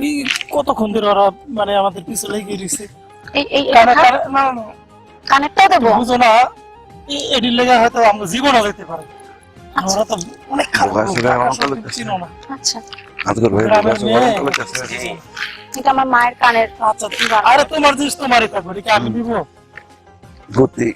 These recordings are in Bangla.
এই কতক্ষণ ধরে ওরা মানে আমাদের পিছু লেগে রয়েছে। এই এই না না কানেরটাও দেবো। বুঝো না, এটির লেগে হয়তো আমরা জীবনও যেতে পারি। ওরা তো অনেক খারাপ লোক, টাকা সব চিনো না। আচ্ছা গ্রামের মেয়ে। এটা আমার মায়ের কানের। আচ্ছা ঠিক আছে, আরে তোমার জিনিস তোমারই থাকবে, এটা কি আমি দিব? সত্যি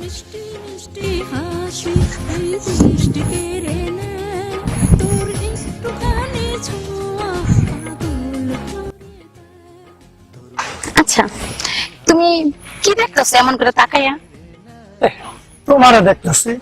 মিষ্টি মিষ্টি হাসি এই বৃষ্টি কেড়ে নেয় তোর একটুখানি ছোঁয়া পাগল করে দেয়। আচ্ছা তুমি কি দেখতেছো এমন করে তাকাইয়া? তোমারে দেখতেছি।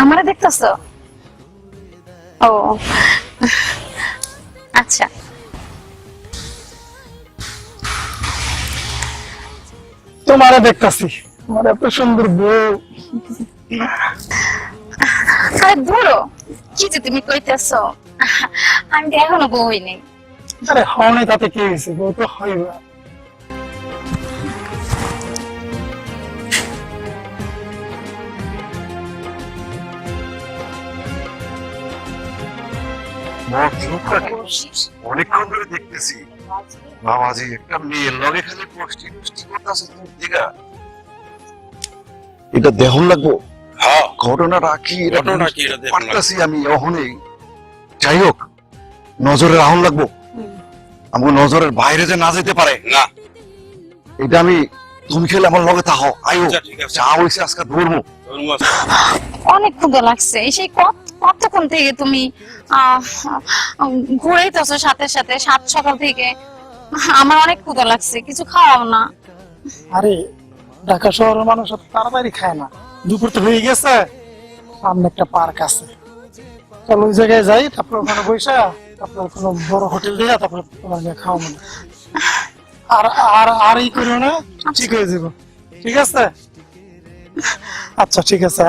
আমারে দেখতেছো? ও আচ্ছা তোমারে দেখতেছি, তোমার এত সুন্দর বউ। আরে ধরো কি যে তুমি কইতেছো, আমি তো এখনো বউ হইনি। আরে হওনি তাতে কি হয়েছে, বউ তো হইবা। অনেকক্ষণ ধরে দেখতেছি বাবাজি একটা মেয়ের লগে খালি পোস্টি পোস্টি করতেছে দিঘা। এটা দেহন লাগবো। হ্যাঁ ঘটনাটা কি পারতাছি আমি ওখানে। যাই হোক নজরের আহন লাগবো, আমার নজরের বাইরে যে না যেতে পারে না, এটা আমি তুমি খেলে আমার লগে থাকো। আইও যা হয়েছে আজকে ধরবো। অনেক ক্ষুধা লাগছে, সেই কতক্ষণ থেকে তুমি ঘুরেইতেছো সাথে সাথে, সাত সকাল থেকে। আমার অনেক ক্ষুধা লাগছে, কিছু খাওয়াও না? আরে ঢাকা শহরের মানুষ অত তাড়াতাড়ি খায় না, দুপুর তো হয়ে গেছে, সামনে একটা পার্ক আছে, চলো ওই জায়গায় যাই, তারপর ওখানে বসে তারপর কোনো বড় হোটেল দিয়ে তারপর তোমার নিয়ে খাওয়া মানে। আর আর আর ই করিও না, ঠিক হয়ে যাবো, ঠিক আছে? আচ্ছা ঠিক আছে,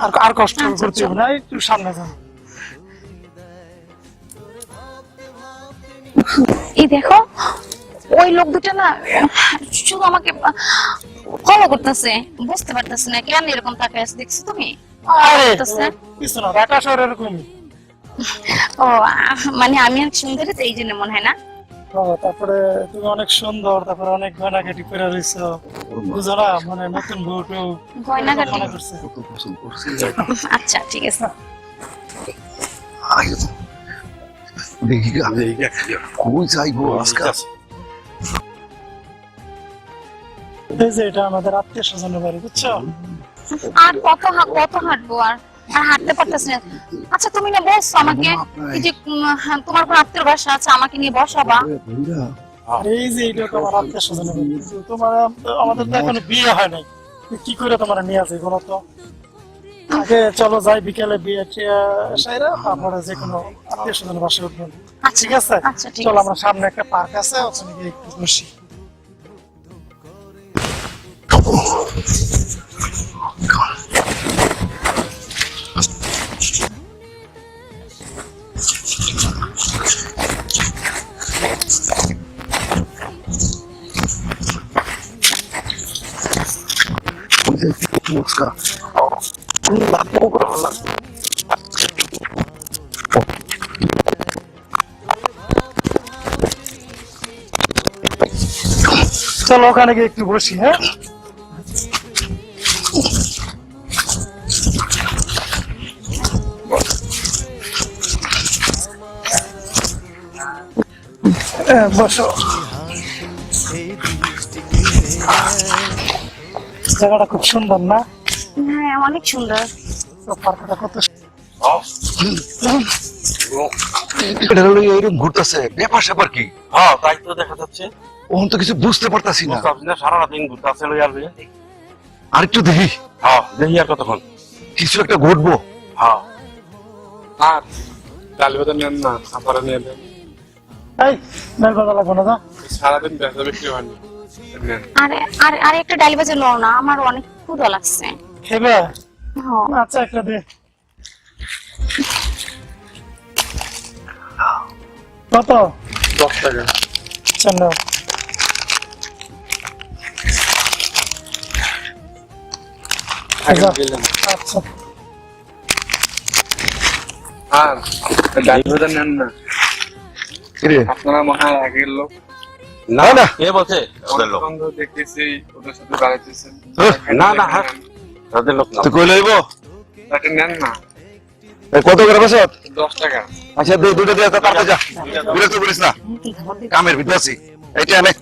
আর আর কষ্ট করতে হবে না, একটু সামনে যাও। এই দেখো ওই লোক দুটো না শুধু আমাকে ফলো করতেছে, বুঝতে পারতেছে না কেন এরকম তাকায় আছে, দেখছো তুমি? আরে করতেছে। কিছু না, ঢাকা শহর এরকমই। ও মানে আমি অনেক সুন্দরী তো এই জন্য মনে হয় না? ও, তারপরে তুমি অনেক সুন্দর, তারপরে অনেক গয়নাঘাটি করে রয়েছো, বুঝো না, মানে নতুন বউ টউ গয়নাঘাটি? মনে করছে। কত পছন্দ করছি। আচ্ছা ঠিক আছে। আইও দেখি আমি কই যাইবো আজকে। এই যে এটা আমাদের আত্মীয় স্বজনের বাড়ি, বুঝছো? আর কত কত হাঁটবো, আর আর হাঁটতে পারতেছি না। আচ্ছা তুমি না বসছো আমাকে, এই যে তোমার কোন আত্মীয় বাসা আছে, আমাকে নিয়ে বসাবা। আর এই যে এটা তোমার আত্মীয় স্বজনের বাড়ি, তোমার আমাদের তো এখনো বিয়ে হয় নাই, কি করে তোমার নিয়ে আসে বলো তো? আগে চলো যাই, বিকেলে বিয়ে সাইরা তারপরে যে কোনো আত্মীয় স্বজনের বাসায় উঠবো, ঠিক আছে? আচ্ছা ঠিক চলো আছে। আমরা সামনে একটা পার্ক আছে, ওখানে গিয়ে একটু বসি। চলো ওখানে গিয়ে একটু বসি, হ্যাঁ? বসো। জায়গাটা খুব সুন্দর না? হ্যাঁ অনেক সুন্দর। পার্কটা কত এটা হলো এরকম ঘুরতেছে, ব্যাপার স্যাপার কি? হ্যাঁ তাই তো দেখা যাচ্ছে। ওখান তো কিছু বুঝতে পারতাছি না। সারা দিন ঘুরতে লইয়ার আর একটু দেখি। হ্যাঁ দেখি আর কতক্ষণ। কিছু একটা ঘটবো। হ্যাঁ আর ডাল বাজার নেন না, আপনারা নিয়ে দেন। এই মেল কথা লাগবে না, যা। সারাদিন বেচা বিক্রি হয়নি, নেন। আরে আরে আরে একটা ডাল বাজে লো না, আমার অনেক ক্ষুধা লাগছে। খেবে? হ্যাঁ আচ্ছা একটা দে। কত? 10 টাকা। আচ্ছা নাও। আচ্ছা আগে গেলেন আচ্ছা আর ডাল ভাজা নেন না কিরে আপনারা মনে হয় আগের লোক না না কে বলছে ওদের লোক বন্ধু দেখতেছি ওদের সাথে বেড়াইতেছেন না না হ্যাঁ তাদের লোক না তুই কই লইব তাকে নেন না কত করে বসত 10 টাকা আচ্ছা দুটো দিয়ে তাড়াতাড়ি যা বিরক্ত করিস না কামের ভিতরে আছি এইটা নে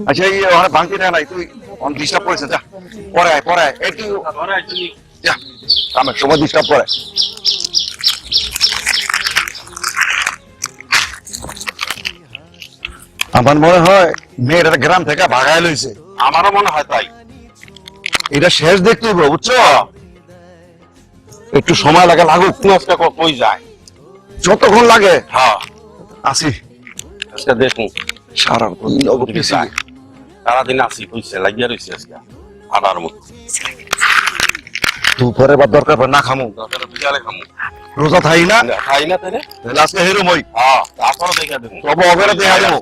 আচ্ছা এই ওখানে ভাঙতি না নাই তুই অন ডিস্টার্ব করিস না, যা পরে আয় একটু যা কামের সময় ডিস্টার্ব করে আমার মনে হয় মেয়েটা গ্রাম থেকে ভাগায় লইছে আমারও মনে হয় তাই এটা শেষ দেখতে হইব, বুঝছো? একটু সময় লাগে লাগুক, আজকে কই যায় যতক্ষণ লাগে হ্যাঁ আসি আজকে দেখুন সারাক্ষণ নগদ দিকে পিছি। যায় সারাদিন আসি কইছে লাগিয়া রয়েছে আজকে আনার মতো দুপুরে বা দরকার পড়ে না খামু, দরকার বিকালে খামু রোজা থাই না খাই না তাহলে তাহলে আজকে হেরুম হই হ্যাঁ তারপরে দেখা দেখুন তবে অবেরা দেখা দেবো।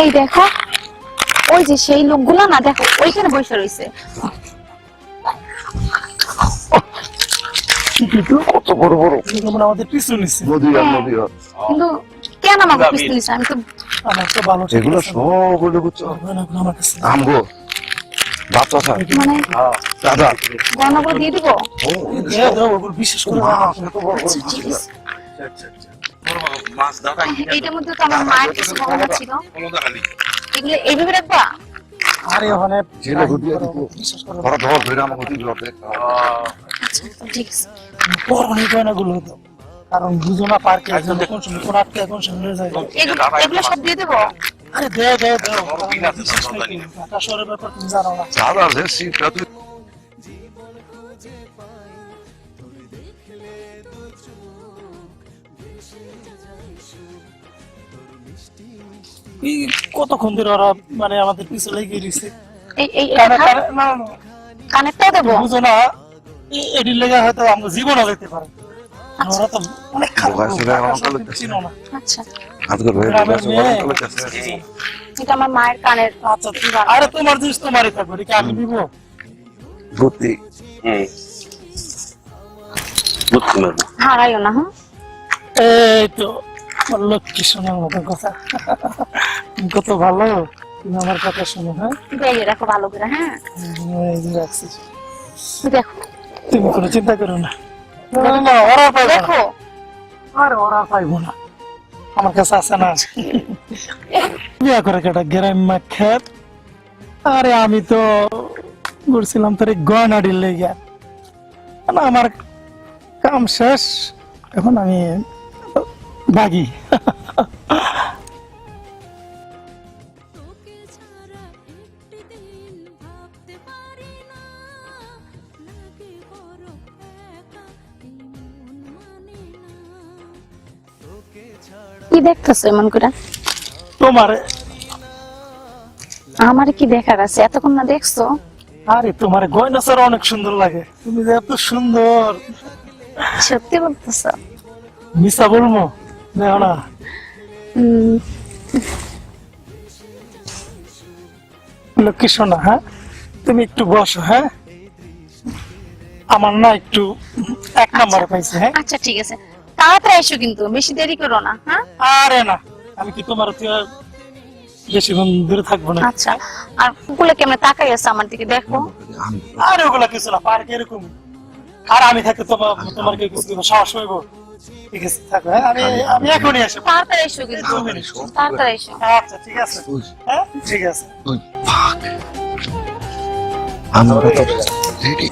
এই দেখো ওই যে সেই লোকগুলো না দেখো ওইখানে বসে রয়েছে কত বড় বড় যেমন আমাদের পিছু নিচ্ছে নদী আর নদী আর। কিন্তু কেন আমাকে পিছনে দিছে আমি তো আমার তো ভালো এগুলো সব হলো বুঝছো আমার কাছে আমগো বাচ্চা স্যার মানে দাদা গয়নাগুলো দিয়ে দিব দাও, দাও, ওগুলো বিশেষ করে দাও। আচ্ছা ঠিক আছে মাছ দাদা এইটার মধ্যে তো আমার মায়ের কিছু গহনা ছিল কোনো দেখা নেই এগুলো এইভাবে রাখবা আরে ওখানে ছেলে হুদিয়া দিত বিশেষ করে ধরা ধর ধরে আমাকে দিল আচ্ছা ঠিক আছে পরনে গয়নাগুলো দাও। কারণ দুজনা পার্কে একজন কোন সময় কোন আটকে কোন সময় যায় এগুলো সব দিয়ে দেবো আরে দে দে দাও বিল আছে, বিশেষ করে সন্ধানী। ঢাকা শহরের ব্যাপার তুমি জানো না দাদা যে সিটটা তুই এই কতক্ষণ ধরে ওরা মানে আমাদের পিছু লেগে রয়েছে এই এই না কানেরটাও দেবো বুঝো না এটির লেগে হয়তো আমরা জীবনও যেতে পারে ওরা তো অনেক খারাপ বোকা ছেলে, লোক, আমার আসলে কাছে চিনো না আচ্ছা হাত করে ধরে গ্রামের গেছে মেয়ে। বড় কাছে এটা আমার মায়ের কানের আচ্ছা ঠিক আছে আরে তোমার জিনিস তোমারই থাকবে এটা কি আমি দিব ভর্তি হুম বুঝতে পারবো হারাইও না হ্যাঁ এই তো আমার লক্ষ্মী শোনার মতো কথা তুমি কত ভালো তুমি আমার কথা শোনো হ্যাঁ ব্যাগে রাখো ভালো করে হ্যাঁ এই যে রাখছি দেখো তুমি কোনো চিন্তা করো না না, ওরা পাইবো না দেখো আরে ওরা পাইবো না আমার কাছে আছে না বিয়া করে কেটা গ্রাম খেত আরে আমি তো ঘুরছিলাম তোর এই গয়নাডির লেগে না আমার কাম শেষ এখন আমি ভাগি তোকে ছাড়া একটি দিন ভাবতে পারি না লাগে বড় একা এই মন মানে না কি দেখতেছো এমন করে তোমার আমার কি দেখার আছে এতক্ষণ না দেখছো আরে তোমার গয়না ছাড়া অনেক সুন্দর লাগে তুমি যে এত সুন্দর সত্যি বলতেছো মিশা বলবো দেখো না উম, লক্ষ্মী শোনা হ্যাঁ তুমি একটু বসো হ্যাঁ আমার না একটু এক নম্বরে পাইছে হ্যাঁ আচ্ছা ঠিক আছে তাড়াতাড়ি এসো কিন্তু বেশি দেরি করো না হ্যাঁ আরে না আমি কি তোমার বেশিক্ষণ দূরে থাকবো না আচ্ছা আর কুকুলে কেমন তাকাই আছে আমার দিকে দেখো আরে ওগুলা কিছু না পার্কে এরকম আর আমি থাকতে তোমার কি কিছু দিব? সাহস হইব ঠিক আছে থাকো হ্যাঁ আমি আমি এখনই আসবো তাড়াতাড়ি এসো কিন্তু 2 মিনিট তাড়াতাড়ি এসো আচ্ছা ঠিক আছে হ্যাঁ ঠিক আছে তুই ভাগ আমরা তো রেডি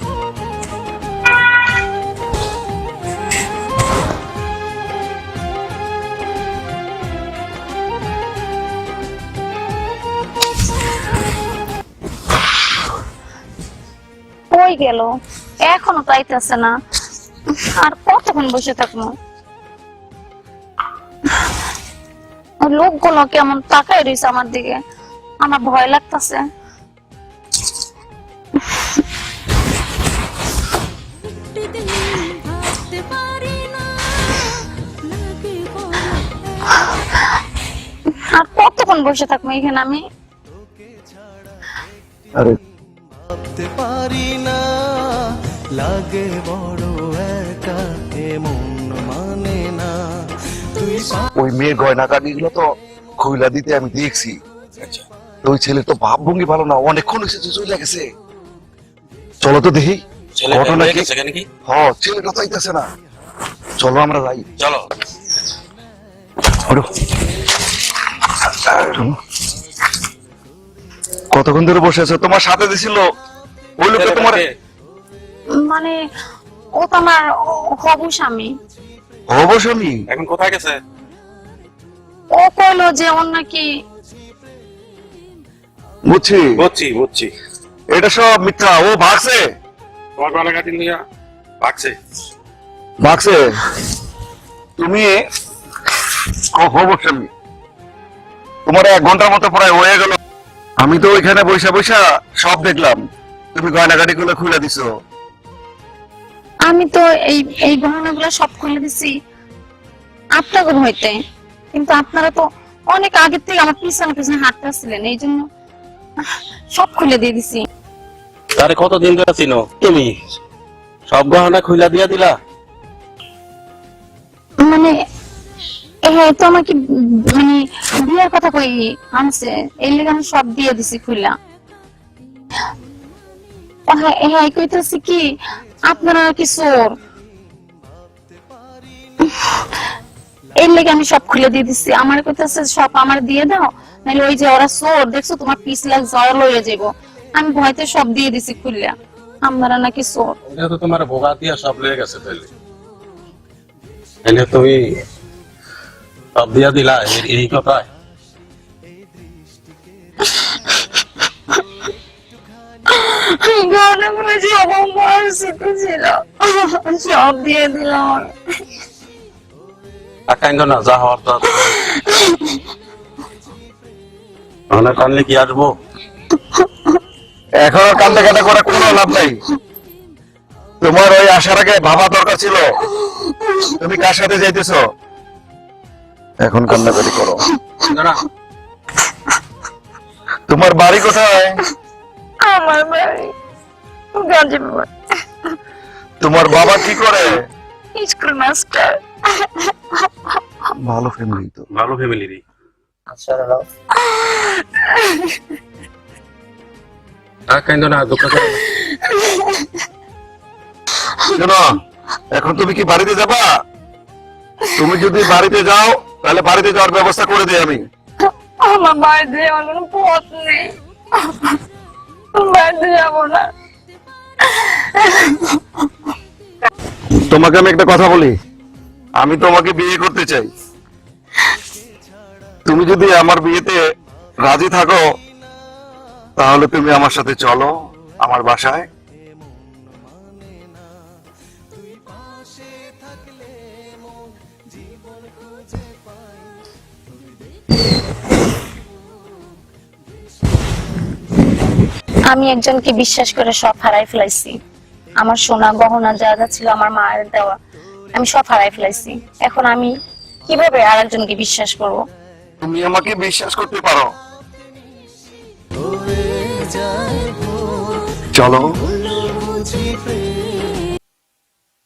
কই গেল এখনো তো আইতেছে না আর কতক্ষণ বসে থাকবো ওই লোকগুলো কেমন তাকাই রয়েছে আমার দিকে আমার ভয় লাগতেছে একটি দিন ভাবতে পারি না লাগে বড় আর কতক্ষণ বসে থাকবো এখানে আমি আরে ভাবতে পারি না লাগে বড় একা মন মানে না তুই ওই মেয়ের গয়নাগাটি গুলো তো খুইলা দিতে আমি দেখছি। আচ্ছা তো ওই ছেলের তো ভাব ভঙ্গি ভালো না, অনেকক্ষণ এসেছে, চলে গেছে। চলো তো দেখি ঘটনা কি। নাকি হ্যাঁ, ছেলেটা তো আইতাছে না, চলো আমরা যাই। চলো ওঠো। কতক্ষণ ধরে বসে আছো? তোমার সাথে দিছিল ওই লোকটা তোমার? মানে ও তো আমার হবু স্বামী। অবশ্য আমি এখন কোথায় গেছে? ও কইলো যে ওর নাকি বুঝছি, বুঝছি এটা সব মিথ্যা। ও ভাগছে, তোমার গলাঘাটি নিয়ে ভাগছে। ভাগছে। তুমি অবশ্য আমি তোমার 1 ঘন্টার মতো প্রায় হয়ে গেল। আমি তো ওইখানে বৈশা বৈশা সব দেখলাম, তুমি গয়নাগাটি গুলো খুলে দিছো। আমি তো এই গহনাগুলো সব খুলে দিছি আপনাকে হইতে, কিন্তু আপনারা তো অনেক আগে থেকে আমার পিছনে পিছনে হাঁটতেছিলেন, এই জন্য সব খুলে দিয়ে দিছি। তারে কতদিন ধরে চিনো তুমি? সব গহনা খুইলা দিয়া দিলা? মানে হ্যাঁ, তো আমাকে মানে বিয়ের কথা কই আনছে, এই লেগে আমি সব দিয়ে দিছি খুলা। হ্যাঁ হ্যাঁ, কইতেছি কি আপনারা কি চোর, এই লেগে আমি সব খুলে দিয়ে দিছি। আমার কইতেছে সব আমার দিয়ে দাও, নাহলে ওই যে ওরা চোর দেখছো তোমার পিছলা জ্বর লইয়া যাবো। আমি ভয়তে সব দিয়ে দিছি খুললা, আপনারা নাকি চোর। এটা তো তোমার ভোগা দিয়া সব লয়ে গেছে। তাইলে তুমি সব দিয়া দিলা এই কথায়? গহনাগুলো যে আমার মার সাথে ছিল সব দিয়ে দিলাম। কাইন্দ না, যা হওয়ার তা কানলে কি আসবো? এখন কান্দা কাটা করে কোনো লাভ নাই। তোমার ওই আসার আগে ভাবা দরকার ছিল তুমি কার সাথে যাইতেছো। এখন কান্নাকাটি করো। না তোমার বাড়ি কোথায়? আমার বাড়ি গাজীপুর, তোমার বাবা কি করে? School master. ভালো ফ্যামিলি তো। ভালো ফ্যামিলিরই। কাইন্দ না, দুঃখ করে না। শোনো, এখন তুমি কি বাড়িতে যাবা? তুমি যদি বাড়িতে যাও তাহলে বাড়িতে যাওয়ার ব্যবস্থা করে দিই আমি। আমার বাড়িতে যাওয়ার কোনো পথ নেই, বাড়িতে যাবো না। তোমাকে আমি একটা কথা বলি, আমি তোমাকে বিয়ে করতে চাই। তুমি যদি আমার বিয়েতে রাজি থাকো তাহলে তুমি আমার সাথে চলো আমার বাসায়। আমি একজনকে বিশ্বাস করে সব হারাই ফেলাইছি। আমার সোনা গহনা যা যা ছিল আমার মায়ের দেওয়া, আমি সব হারাই ফেলাইছি। এখন আমি কিভাবে আর একজনকে বিশ্বাস করব? তুমি আমাকে বিশ্বাস করতে পারো। চলো। বুঝি প্রেম